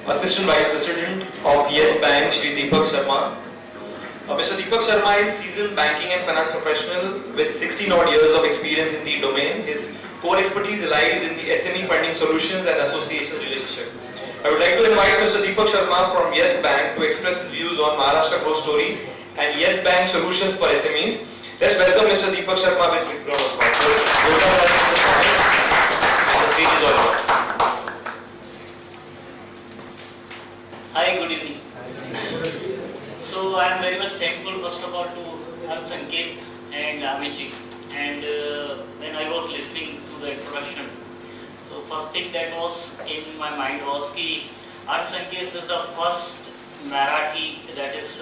Assistant Vice President of Yes Bank, Shri Deepak Sharma. Mr. Deepak Sharma is seasoned banking and finance professional with 16 odd years of experience in the domain. His core expertise lies in the SME funding solutions and association relationship. I would like to invite Mr. Deepak Sharma from Yes Bank to express his views on Maharashtra growth story and Yes Bank solutions for SMEs. Let's welcome Mr. Deepak Sharma with big round of applause. And the stage is all yours. Hi, good evening. So I am very much thankful first of all to Sanket and Amit. And when I was listening to the introduction, so first thing that was in my mind was that Sanket is the first Marathi that is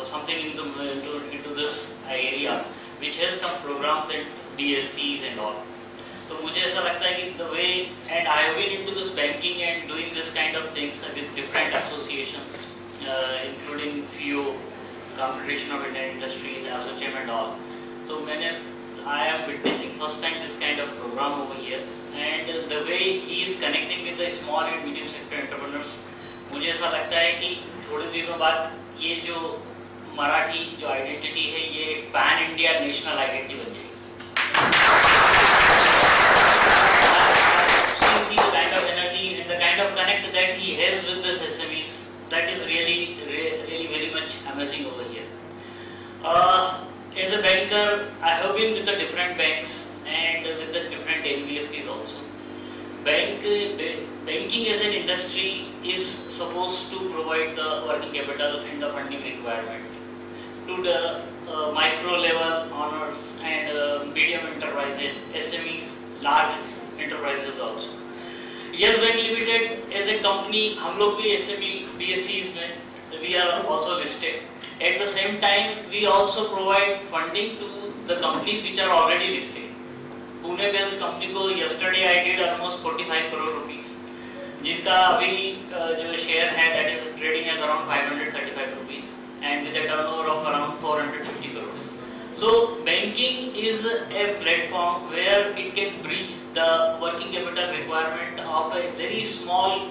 something into this area which has some programs and DSCs and all. So मुझे ऐसा लगता है कि the way, and I have been into this banking and doing this kind of things with different associations, including FIO, Confederation of Indian Industries, ASSOCHAM and all. So I am witnessing first time this kind of program over here, and the way he is connecting with the small and medium sector entrepreneurs, मुझे ऐसा लगता है कि थोड़े दिनों बाद ये जो मराठी जो आइडेंटिटी है ये पैन इंडिया नेशनल आइडेंटिटी बन जाएगी. See the kind of energy and the kind of connect that he has with the SMEs, that is really very much amazing over here. As a banker, I have been with the different banks and with the different NBFCs also. Banking as an industry is supposed to provide the working capital and the funding requirement to the micro level owners and medium enterprises, SMEs, large enterprises also. Yes Bank Limited as a company, हम लोग भी SME BSCs में we are also listed. At the same time, we also provide funding to the companies which are already listed. Pune based company को yesterday I did almost 45 crore rupees, जिनका अभी जो share है that is trading at around 535 rupees and with a turnover of around 450 crores. So banking is a platform where it can bridge the working capital requirement of a very small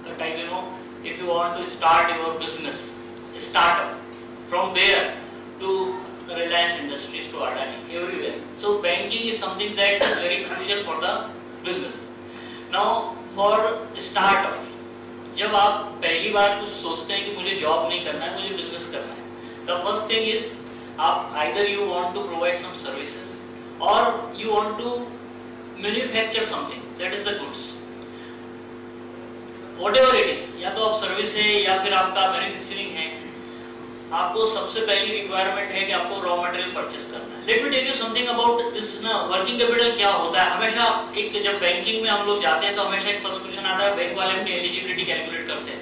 type, if you want to start your business, startup, from there to Reliance Industries to Adani, everywhere. So banking is something that is very crucial for the business. Now for startup, जब आप पहली बार कुछ सोचते हैं कि मुझे job नहीं करना है, मुझे बिजनेस करना है, the first thing is आप either you want to provide some services or you want to manufacture something, that is the goods, whatever it is, या तो आप सर्विस है या फिर आपका मैन्युफैक्चरिंग है, आपको सबसे पहली रिक्वायरमेंट है कि आपको रॉ मटेरियल परचेस करना है. Let me tell you something about this ना, वर्किंग कैपिटल क्या होता है. हमेशा एक जब बैंकिंग में हम लोग जाते हैं तो हमेशा एक फर्स्ट क्वेश्चन आता है, बैंक वाले अपनी एलिजिबिलिटी कैलकुलेट करते हैं,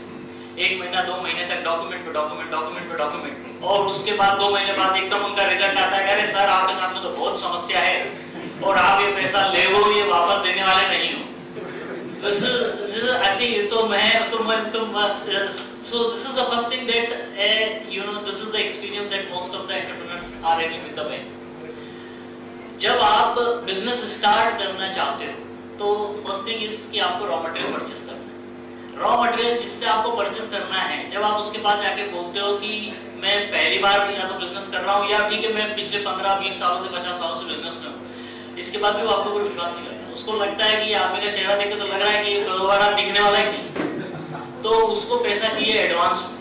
एक महीना 2 महीने तक डॉक्यूमेंट पे डॉक्यूमेंट, और उसके बाद 2 महीने बाद एकदम उनका रिजल्ट आता है, अरे सर आपके साथ में तो बहुत समस्या है और आप ये पैसा ले लो, ये वापस देने वाले नहीं हो. This is actually so this is the first thing that this is the experience that most of the entrepreneurs are having with the bank. जब आप बिजनेस स्टार्ट करना चाहते हो तो फर्स्ट थिंग इज कि आपको रॉ मटेरियल परचेस करना है. रॉ मटेरियल जिससे आपको परचेस करना है, जब आप उसके पास जाके बोलते हो कि मैं पहली बार या तो बिजनेस कर रहा हूँ या ठीक है मैं पिछले 15-20 सालों से 50 सालों से बिजनेस में हूँ, इसके बाद भी वो आपको कोई विश्वास नहीं करेगा. उसको लगता है कि आदमी का चेहरा देख के तो लग रहा है कि दोबारा दिखने वाला ही नहीं, तो उसको पैसा चाहिए एडवांस में.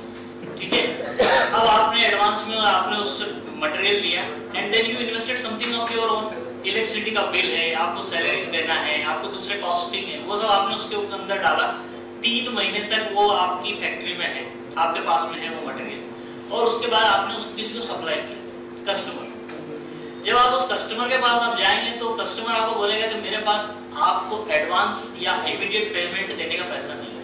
ठीक है, अब आपने एडवांस में आपने उससे मटेरियल लिया and then you invested something of your own. Electricity का बिल है, आपको सैलरी देना है, आपको दूसरे कॉस्टिंग है, वो सब आपने उसके अंदर डाला. 3 महीने तक वो आपकी फैक्ट्री में है, आपके पास में है वो मटेरियल, और उसके बाद आपने उसको किसी को सप्लाई किया, कस्टमर. जब आप उस कस्टमर के पास आप जाएंगे तो कस्टमर आपको बोलेगा कि मेरे पास आपको एडवांस या इमीडिएट पेमेंट देने का पैसा नहीं है,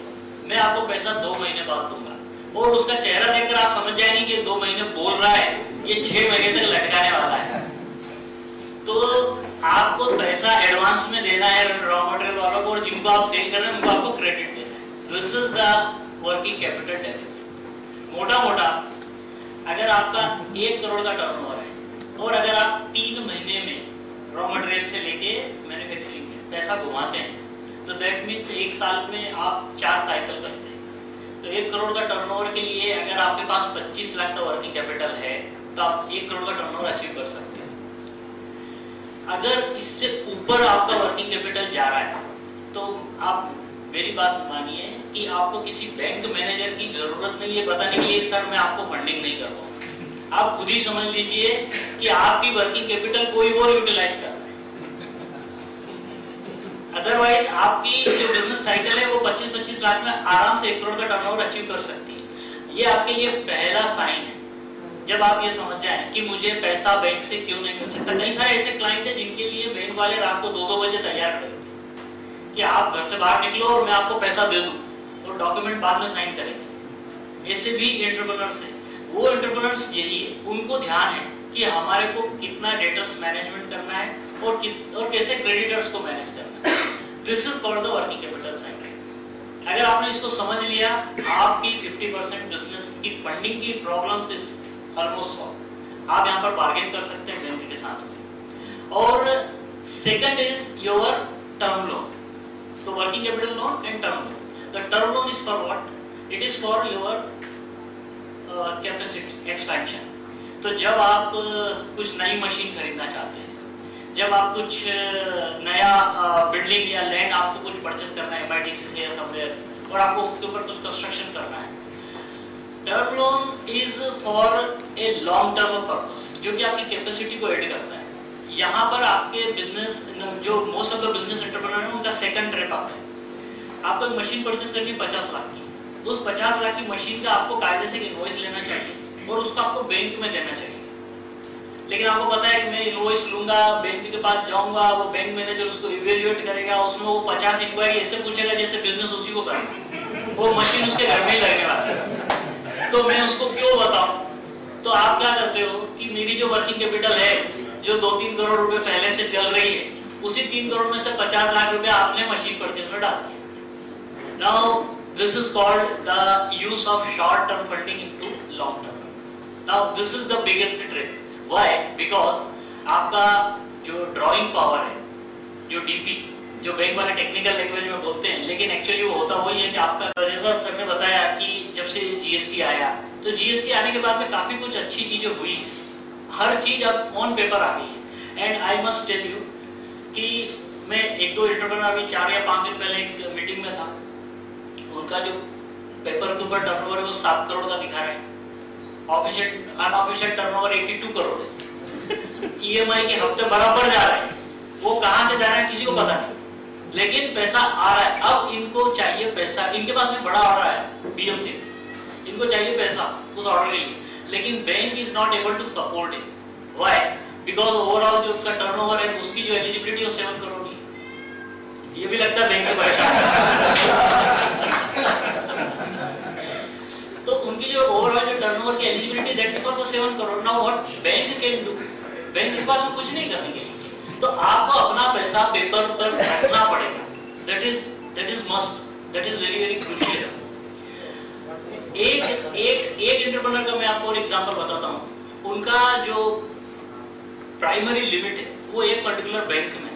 मैं आपको पैसा 2 महीने बाद दूंगा. और उसका चेहरा देखकर आप समझ जाएंगे कि 2 महीने बोल रहा है, ये 6 महीने तक लटकाने वाला है. तो आपको पैसा एडवांस में देना है रॉ मटेरियल वालों को, और जिनको आप सेल कर रहे हैं उनको आपको क्रेडिट देना है. This is the working capital deficit. मोटा मोटा अगर आपका 1 करोड़ का टर्नओवर है और अगर आप 3 महीने में रॉ मटेरियल से लेके मैन्युफैक्चरिंग में पैसा घुमाते हैं तो दैट मीन्स 1 साल में आप 4 साइकिल करते हैं. तो 1 करोड़ का टर्नओवर के लिए अगर आपके पास 25 लाख का वर्किंग कैपिटल है तो आप 1 करोड़ का टर्नओवर अचीव कर सकते हैं। अगर इससे ऊपर आपका वर्किंग कैपिटल जा रहा है तो आप मेरी बात मानिए कि आपको किसी बैंक मैनेजर की जरूरत नहीं है बताने के लिए सर मैं आपको फंडिंग नहीं कर पाऊंगा। आप खुद ही समझ लीजिए कि आपकी वर्किंग कैपिटल कोई और यूटिलाइज कर रहा है। अदरवाइज आपकी जो बिजनेस साइकिल है वो 25-25 लाख में आराम से 1 करोड़ का टर्नओवर अचीव कर सकती है। ये आपके लिए पहला साइन है। जब आप ये समझ जाएं कि मुझे पैसा बैंक से क्यों नहीं मिल सकता। कई सारे ऐसे क्लाइंट हैं जिनके लिए बैंक वाले रात को 2-2 बजे तैयार कर देते हैं कि आप घर से बाहर निकलो और मैं आपको पैसा दे दूं और डॉक्यूमेंट बाद में साइन करेंगे। ऐसे भी एंटरप्रेन्योर्स हैं। वो एंटरप्रेन्योर्स यही है, उनको ध्यान है कि हमारे को कितना डेटर्स मैनेजमेंट करना है और कैसे क्रेडिटर्स को मैनेज करना है। This is called the working capital cycle. अगर आपने इसको समझ लिया आपकी 50% बिजनेस की फंडिंग की प्रॉब्लम्स इज ऑलमोस्ट सॉल्व। आप यहाँ पर बार्गेन कर सकते हैं बैंक के साथ में। और second is your term loan. तो working capital loan and term loan. The term loan is for what? It is for your capacity expansion. तो जब आप कुछ नई मशीन खरीदना चाहते हैं, जब आप कुछ नया बिल्डिंग या लैंड आपको कुछ परचेस करना है MIDC से या समवेयर और आपको उसके ऊपर कुछ कंस्ट्रक्शन करना है, term loan is for a long term purpose जो कि आपकी कैपेसिटी को ऐड करता है। यहाँ पर आपके बिजनेस जो most of the business entrepreneur है उनका सेकंड ट्रिप आता है। आपको एक मशीन परचेस करनी है 50 लाख की। उस 50 लाख की मशीन का आपको कायदे से इनवॉइस लेना चाहिए और उसको आपको बैंक में देना चाहिए। लेकिन आपको पता है कि मैं इनवॉइस लूंगा, बैंक के पास जाऊंगा, वो बैंक मैनेजर उसको इवेल्युएट करेगा, उसमें वो 50 इंक्वायरी ऐसे पूछेगा जैसे बिजनेस उसी को करना, वो मशीन उसके घर में ही लगने वाला है। तो मैं उसको क्यों बताऊं? तो आप क्या करते हो कि मेरी जो वर्किंग कैपिटल है जो 2-3 करोड़ रुपए पहले से चल रही है, उसी 3 करोड़ में से 50 लाख रुपए आपने मशीन परचेज में डाल दिया। Now this is called the use of short term funding into long term. Now this is the biggest trick. Why? Because आपका जो ड्राइंग पावर है, जो डीपी, जो बैंक वाले टेक्निकल लैंग्वेज में बोलते हैं, लेकिन एक्चुअली वो होता वही है कि आपका, जैसा सर ने बताया कि जब से GST आया तो GST आने के बाद में काफी कुछ अच्छी चीजें हुई। हर चीज अब ऑन पेपर आ गई है। And I must tell you कि मैं 1-2 एंटरप्रेन्योर अभी 4 या 5 दिन पहले एक मीटिंग में था। उनका जो पेपर के ऊपर टर्नओवर है वो 7 करोड़ का दिखा रहे हैं। ऑफिशियल अनऑफिशियल टर्नओवर 82 करोड़ है। EMI के हफ्ते बराबर जा रहे हैं। वो कहां से जा रहे हैं किसी को पता नहीं, लेकिन पैसा आ रहा है। अब इनको चाहिए पैसा, इनके पास में बड़ा ऑर्डर है BMC से, इनको चाहिए पैसा उस ऑर्डर के लिए, लेकिन bank is not able to support it. Why? Because overall जो उसका टर्नओवर है उसकी जो एलिजिबिलिटी है 7 करोड़ की। ये भी लगता है बैंक से परेशान। तो उनकी जो ओवरऑल जो टर्नओवर की eligibility that is for the 7 crore. Now what bank can do? Bank के पास में कुछ नहीं करने के लिए, तो आपको अपना पैसा पेपर पर रखना पड़ेगा। That is must, that is very very crucial. एक एंटरप्रेन्योर का मैं आपको एक एग्जांपल बताता हूं। उनका जो प्राइमरी लिमिट है वो एक पर्टिकुलर बैंक में,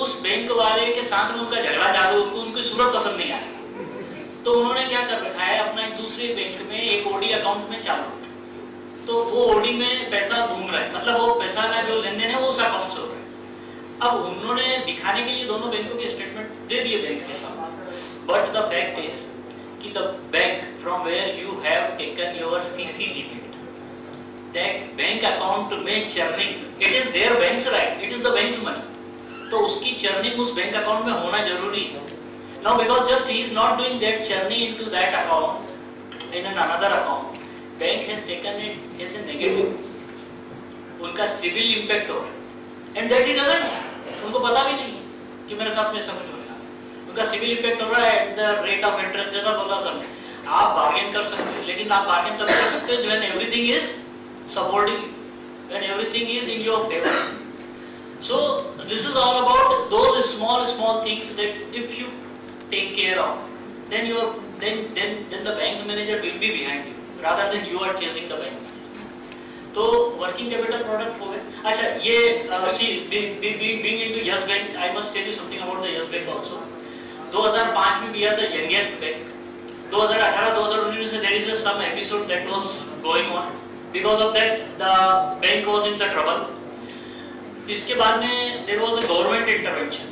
उस बैंक वाले के साथ में उनका झगड़ा चालू, उनकी सूरत पसंद नहीं आई, तो उन्होंने क्या कर रखा है अपना एक दूसरे बैंक में एक OD अकाउंट में चालू। तो वो OD में पैसा घूम रहा है, मतलब वो पैसा का जो लेन देन है वो उस अकाउंट से हो रहा है। अब उन्होंने दिखाने के लिए दोनों बैंकों के स्टेटमेंट दे दिए बैंक के साथ। बट द फैक्ट इज कि the bank from where you have taken your CC limit, that bank account में churning, it is their banks right, it is the bank's money, तो उसकी चर्निंग उस bank account में होना जरूरी है। Now because just he is not doing that churning into that account in another account, bank has taken it as a negative. उनका civil impact हो रहा है and that he doesn't, उनको पता भी नहीं कि मेरे साथ में ऐसा कुछ होने वाला है। उनका सिविल इम्पैक्ट हो रहा है at the rate of interest, जैसा बोला सर ने। आप बार्गेन कर सकते हो, लेकिन आप बार्गेन तब कर सकते हो when everything is supporting you, when everything is in your favor. So this is all about those small things that if you take care of, then the bank manager will be behind you rather than you are chasing the bank manager. तो working capital product हो गए। अच्छा, ये being into Yes Bank, I must tell you something about the Yes Bank also. 2005 में we are the youngest bank, 2018-2019 से there is some episode that was going on. Because of that, the bank was in the trouble. इसके बाद में there was a government intervention.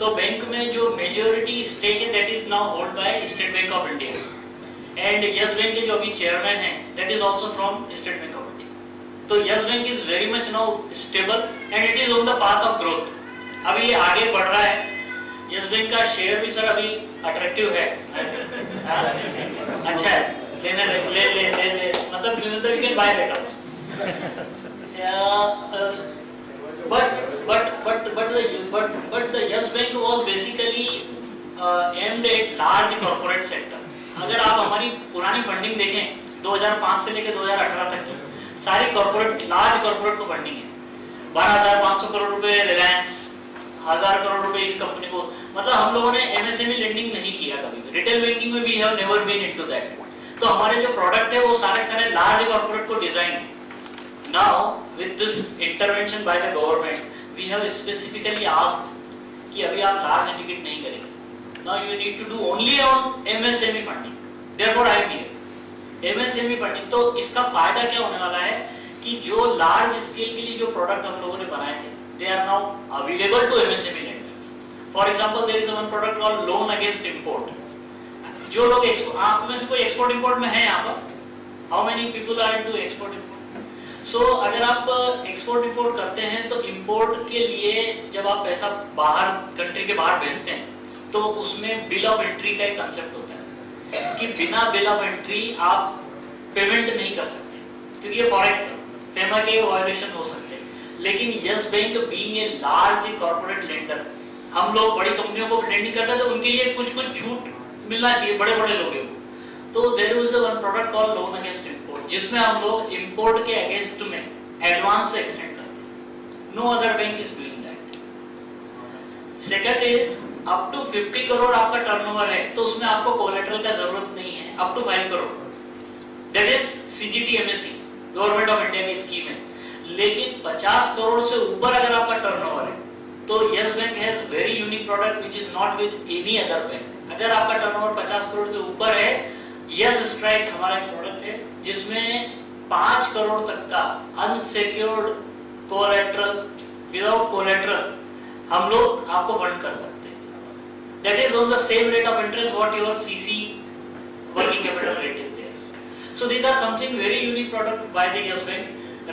तो bank में जो majority stake है that is now held by State Bank of India. And Yes Bank के जो अभी chairman हैं that is also from State Bank of India. तो Yes Bank is very much now stable and it is on the path of growth. अभी ये आगे बढ़ रहा है. Yes Bank का शेयर भी सर अभी अट्रैक्टिव है. अच्छा है. ले मतलब you can buy that also. But the Yes Bank was basically aimed at large corporate sector. अगर आप हमारी पुरानी फंडिंग देखें 2005 से लेकर 2018 तक की सारी कॉर्पोरेट लार्ज कॉर्पोरेट को फंडिंग है. 12,500 करोड़ रुपए रिलायंस, 1000 करोड़ रुपए इस कंपनी को. मतलब हम लोगों ने एमएसएमई लेंडिंग नहीं किया कभी भी. रिटेल बैंकिंग में भी have never been into that. तो हमारे जो प्रोडक्ट है वो सारे लार्ज कॉर्पोरेट को डिजाइन है. Now with this intervention by the government we have specifically asked कि अभी आप लार्ज टिकट नहीं करेंगे. Now you need to do only on MSME funding. Therefore I am here. MSME funding. तो इसका फायदा क्या होने वाला है कि जो लार्ज स्केल के लिए जो प्रोडक्ट हम लोगों ने बनाए थे, they are now available to MSME lenders. For example, there is one product called loan against import. जो लोग आप में से कोई एक्सपोर्ट इंपोर्ट में है यहाँ पर? How many people are into export import? So अगर आप एक्सपोर्ट इंपोर्ट करते हैं तो इंपोर्ट के लिए जब आप पैसा बाहर कंट्री के बाहर भेजते हैं तो उसमें बिल ऑफ एंट्री का एक कंसेप्ट होता है कि बिना बिल ऑफ एंट्री आप पेमेंट नहीं कर सकते क्योंकि ये फॉरेक्स फेमा के वायलेशन हो सकते हैं. लेकिन yes bank being a large corporate lender, हम लोग बड़ी कंपनियों को लेंडिंग करते हैं तो उनके लिए कुछ छूट मिलना चाहिए बड़े लोगों को. तो there is one product called loan against import जिसमें हम लोग इंपोर्ट के अगेंस्ट में एडवांस से एक्सटेंड करते हैं. No other bank is doing that. Second is up to 50 crore आपका टर्नओवर है तो उसमें आपको कोलेटरल का जरूरत नहीं है. Up to 5 crore that is CGT MSC government of India की स्कीम है. लेकिन 50 करोड़ से ऊपर अगर आपका टर्नओवर है तो yes bank has very unique product which is not with any other bank. अगर आपका टर्नओवर 50 करोड़ के ऊपर है, यस स्ट्राइक हमारा एक प्रोडक्ट है जिसमें 5 करोड़ तक का अनसिक्योर्ड कोलेटरल विदाउट कोलेटरल हम लोग आपको फंड कर सकते हैं. That is on the same rate of interest what your CC working capital rate is there. So these are something very unique product by the Yes Bank.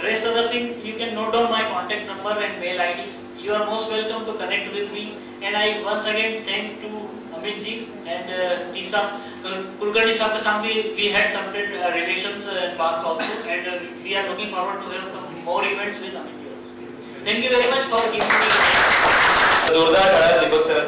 Rest other thing you can note down my contact number and mail ID. You are most welcome to connect with me. And I once again thank to Amit ji and Tisa Kulkarni sir के साथ भी we had some relations past also and we are looking forward to have some more events with Amit ji. Thank you very much for giving me. जोरदार खड़ा दीपक sir.